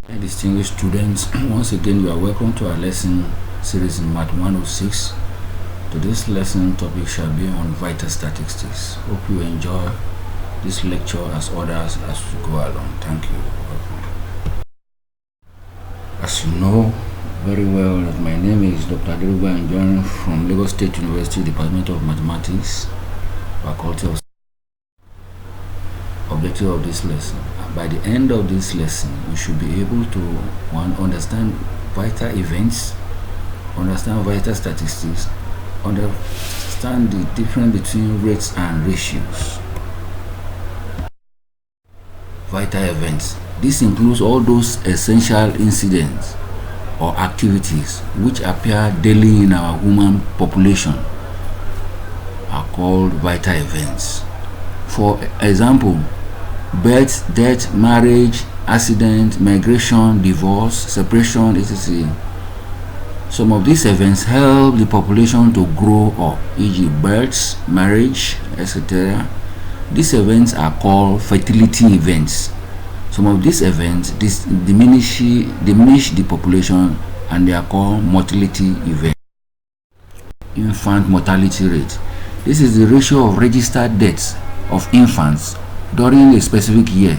Distinguished students, once again you are welcome to our lesson series in Math 106. Today's lesson topic shall be on vital statistics. Hope you enjoy this lecture as others as we go along. Thank you. As you know very well that my name is Dr. Aderuba Anjorin from Lagos State University, Department of Mathematics, Faculty of. Objective of this lesson: by the end of this lesson you should be able to understand vital events, understand vital statistics, understand the difference between rates and ratios. Vital events: this includes all those essential incidents or activities which appear daily in our human population are called vital events. For example, birth, death, marriage, accident, migration, divorce, separation, etc. Some of these events help the population to grow up, e.g. births, marriage, etc. These events are called fertility events. Some of these events diminish the population and they are called mortality events. Infant mortality rate: this is the ratio of registered deaths of infants during a specific year.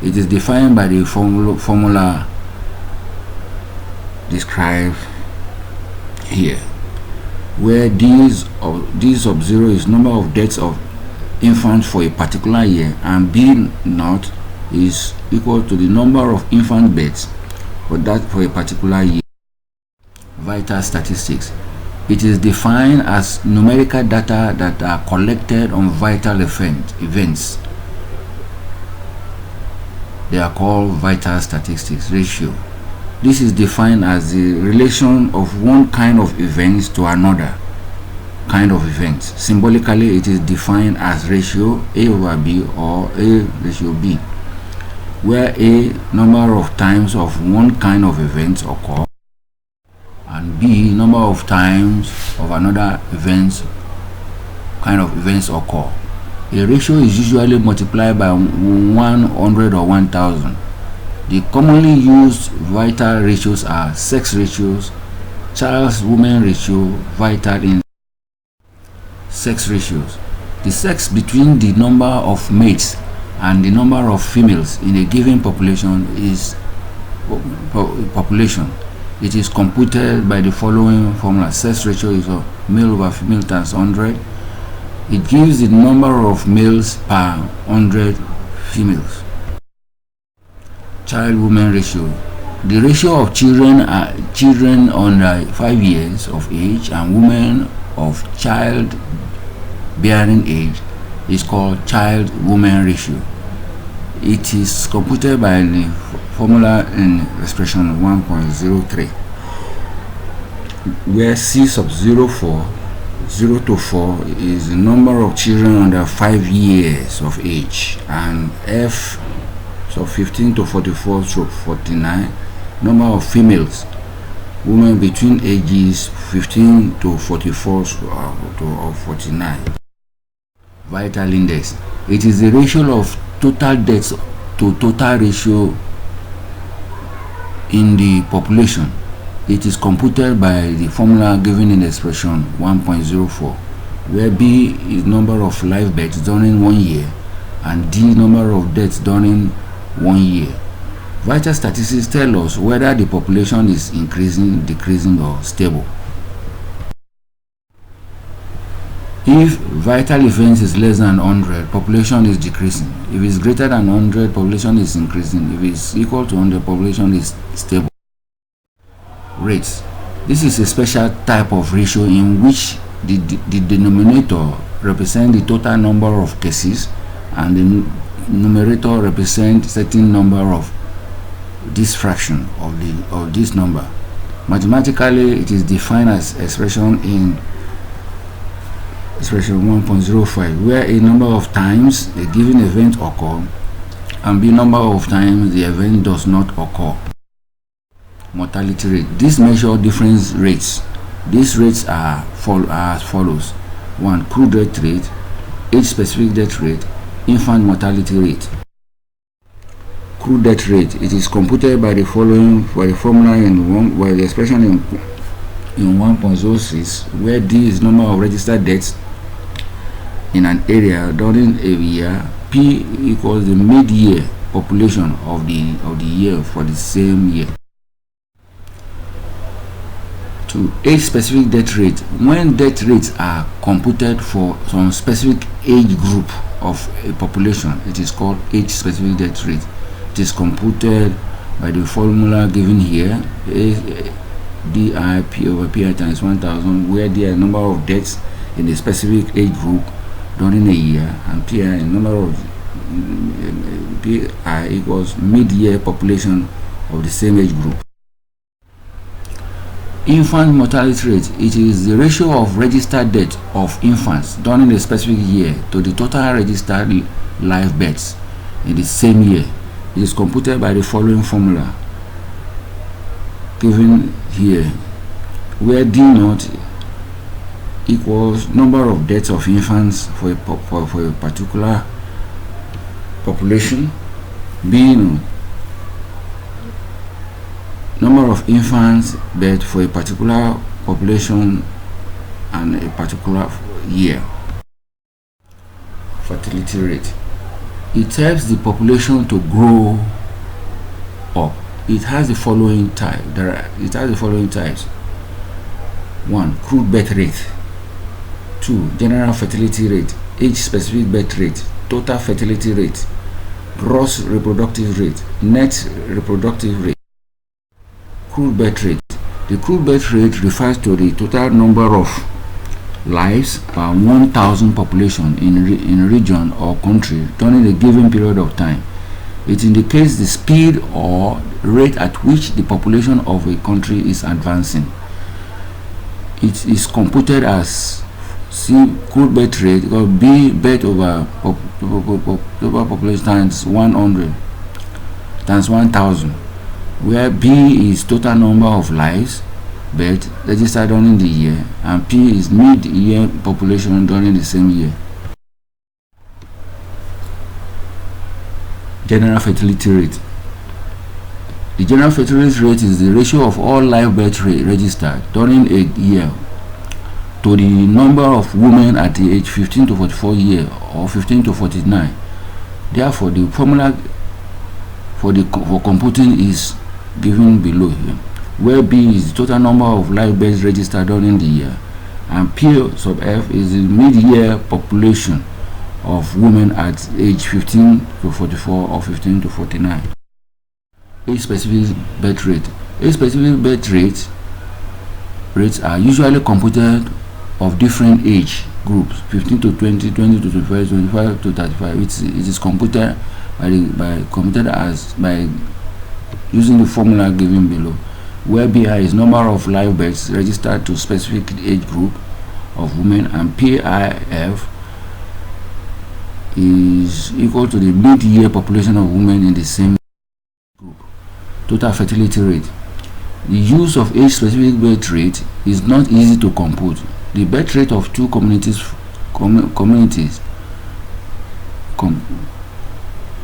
It is defined by the formula described here, where d sub 0 is number of deaths of infants for a particular year and b naught is equal to the number of infant deaths for a particular year. Vital statistics: it is defined as numerical data that are collected on vital events. They are called vital statistics. Ratio: this is defined as the relation of one kind of events to another kind of events. Symbolically, it is defined as ratio A over B or A ratio B, where A number of times of one kind of events occur and B number of times of another kind of events occur. A ratio is usually multiplied by 100 or 1000. The commonly used vital ratios are sex ratios, child-woman ratio, vital index. Sex ratios: the sex between the number of mates and the number of females in a given population is It is computed by the following formula. Sex ratio is male over female times 100. It gives the number of males per 100 females. Child-woman ratio: the ratio of children under 5 years of age and women of child-bearing age is called child-woman ratio. It is computed by the formula in expression 1.03, where C sub 0 to 4 is the number of children under 5 years of age, and F sub 15 to 44 to 49, number of females, women between ages 15 to 44 to 49. Vital index: it is the ratio of total deaths to total ratio in the population. It is computed by the formula given in the expression 1.04, where B is number of live births during 1 year and D number of deaths during 1 year. Vital statistics tell us whether the population is increasing, decreasing, or stable. If vital events is less than 100, population is decreasing. If it's greater than 100, population is increasing. If it's equal to 100, population is stable. Rates: this is a special type of ratio in which the denominator represents the total number of cases and the numerator represents certain number of this fraction of this number. Mathematically, it is defined as expression in expression 1.05, where a number of times a given event occurs and b number of times the event does not occur. Mortality rate: this measures different rates. These rates are as follows: 1. Crude death rate, age specific death rate, infant mortality rate. crude death rate. It is computed by the following for the formula the expression in 1.06, where D is number of registered deaths in an area during a year. P equals the mid-year population of the year for the same year. To age specific death rate. When death rates are computed for some specific age group of a population, it is called age specific death rate. It is computed by the formula given here, DI/P over PI times 1000, where there are number of deaths in a specific age group during a year, and PI number of PI equals mid-year population of the same age group. Infant mortality rate. It is the ratio of registered death of infants during a specific year to the total registered live births in the same year. It is computed by the following formula given here, where D0 equals number of deaths of infants for a particular population, B number of infants birth for a particular population and a particular year. Fertility rate. It helps the population to grow up. It has the following type. It has the following types: 1. Crude birth rate. 2. General fertility rate, age specific birth rate, total fertility rate, gross reproductive rate, net reproductive rate. Crude birth rate. The crude birth rate refers to the total number of lives per 1,000 population in a region or country during a given period of time. It indicates the speed or rate at which the population of a country is advancing. It is computed as C crude birth rate equals B birth over population times 100 times 1,000, where B is total number of lives birth registered during the year, and P is mid-year population during the same year. General fertility rate. The general fertility rate is the ratio of all live birth rate registered during a year to the number of women at the age 15 to 44 years or 15 to 49. Therefore, the formula for computing is given below here, where B is the total number of live births registered during the year, and P sub F is the mid-year population of women at age 15 to 44 or 15 to 49. Age specific birth rate. Age specific birth rates are usually computed of different age groups: 15 to 20, 20 to 25, 25 to 35. It is computed by using the formula given below, where BI is number of live births registered to specific age group of women, and PIF is equal to the mid-year population of women in the same group. Total fertility rate. The use of age-specific birth rate is not easy to compute. The birth rate of two communities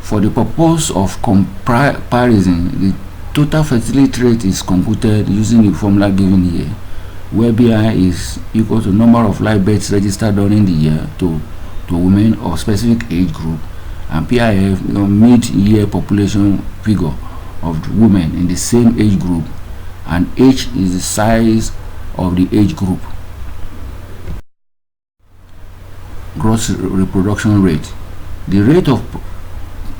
for the purpose of comparison, the total fertility rate is computed using the formula given here, where BI is equal to number of live births registered during the year to women of specific age group, and PIF mid-year population figure of women in the same age group, and H is the size of the age group. Gross reproduction rate. The rate of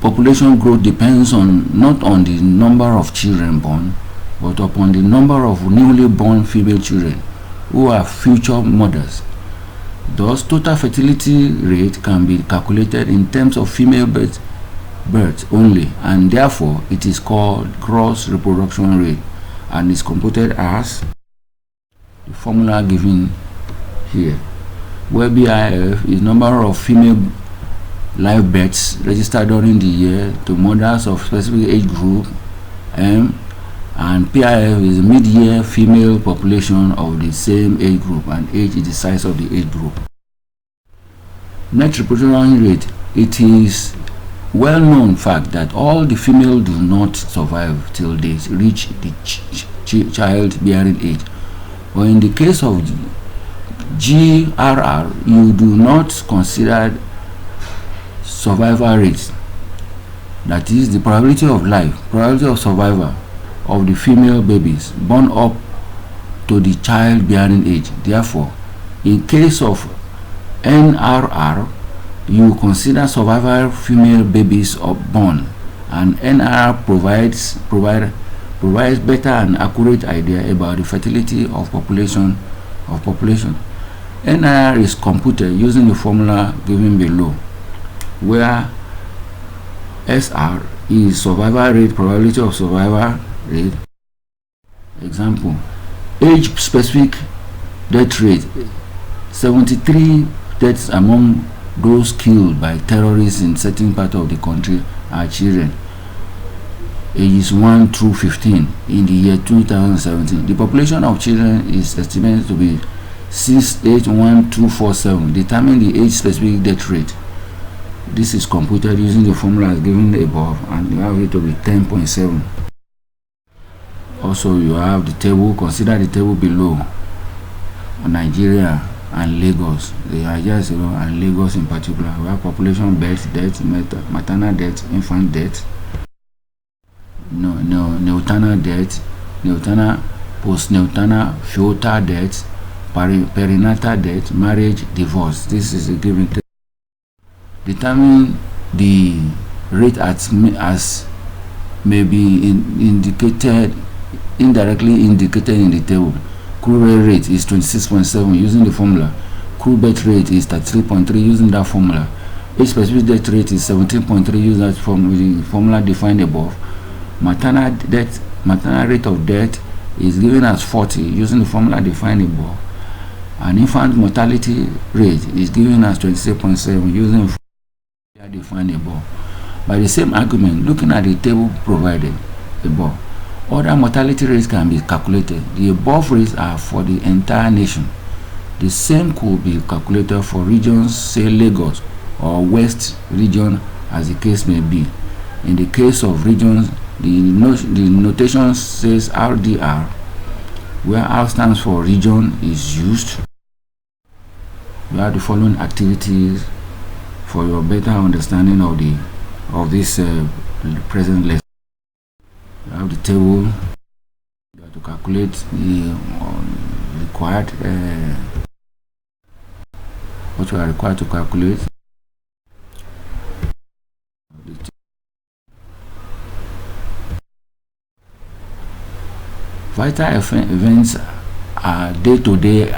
population growth depends not on the number of children born, but upon the number of newly born female children who are future mothers. Thus, total fertility rate can be calculated in terms of female birth only, and therefore it is called gross reproduction rate, and is computed as the formula given here, where BIF is number of female live births registered during the year to mothers of specific age group M, and PIF is mid-year female population of the same age group, and H is the size of the age group. Net reproduction rate. It is well-known fact that all the females do not survive till they reach the childbearing age. But in the case of GRR, you do not consider survival rate, that is the probability of life, probability of survival of the female babies born up to the childbearing age. Therefore, in case of NRR, you consider survival female babies born, and NRR provides better and accurate idea about the fertility of population. NRR is computed using the formula given below, where SR is survival rate, probability of survival rate. Example, age specific death rate: 73 deaths among those killed by terrorists in certain part of the country are children ages 1 through 15 in the year 2017. The population of children is estimated to be 681,247. Determine the age specific death rate. This is computed using the formula given above, and you have it to be 10.7. Also, you have the table. Consider the table below. Nigeria and Lagos, the Nigeria and Lagos in particular, we have population birth, death, maternal death, infant death, neonatal death, neonatal, postnatal, fetal death, perinatal death, marriage, divorce. This is a given. Determine the rate as may be indirectly indicated in the table. Crude rate is 26.7 using the formula. Crude birth rate is 33.3 using that formula. Age specific death rate is 17.3 using that formula defined above. Maternal rate of death is given as 40 using the formula defined above. And infant mortality rate is given as 26.7 using the formula defined above. By the same argument, looking at the table provided above, other mortality rates can be calculated. The above rates are for the entire nation. The same could be calculated for regions, say Lagos or West region, as the case may be. In the case of regions, the notation says RDR, where R stands for region, is used. You have the following activities for your better understanding of this present lesson. You have the table. You have to calculate the required what you are required to calculate. Vital events are day-to-day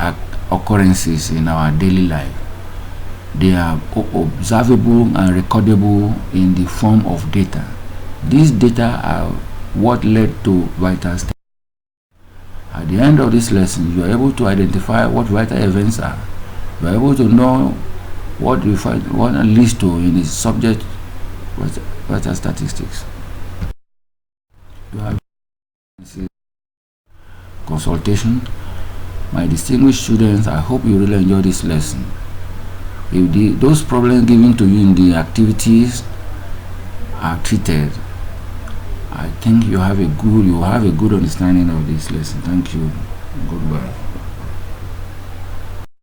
occurrences in our daily life. They are observable and recordable in the form of data. These data are what led to vital states. At the end of this lesson, you are able to identify what vital events are. You are able to know what leads to in the subject vital statistics. You have consultation. My distinguished students, I hope you really enjoy this lesson. If those problems given to you in the activities are treated, I think you have a good understanding of this lesson. Thank you. Goodbye.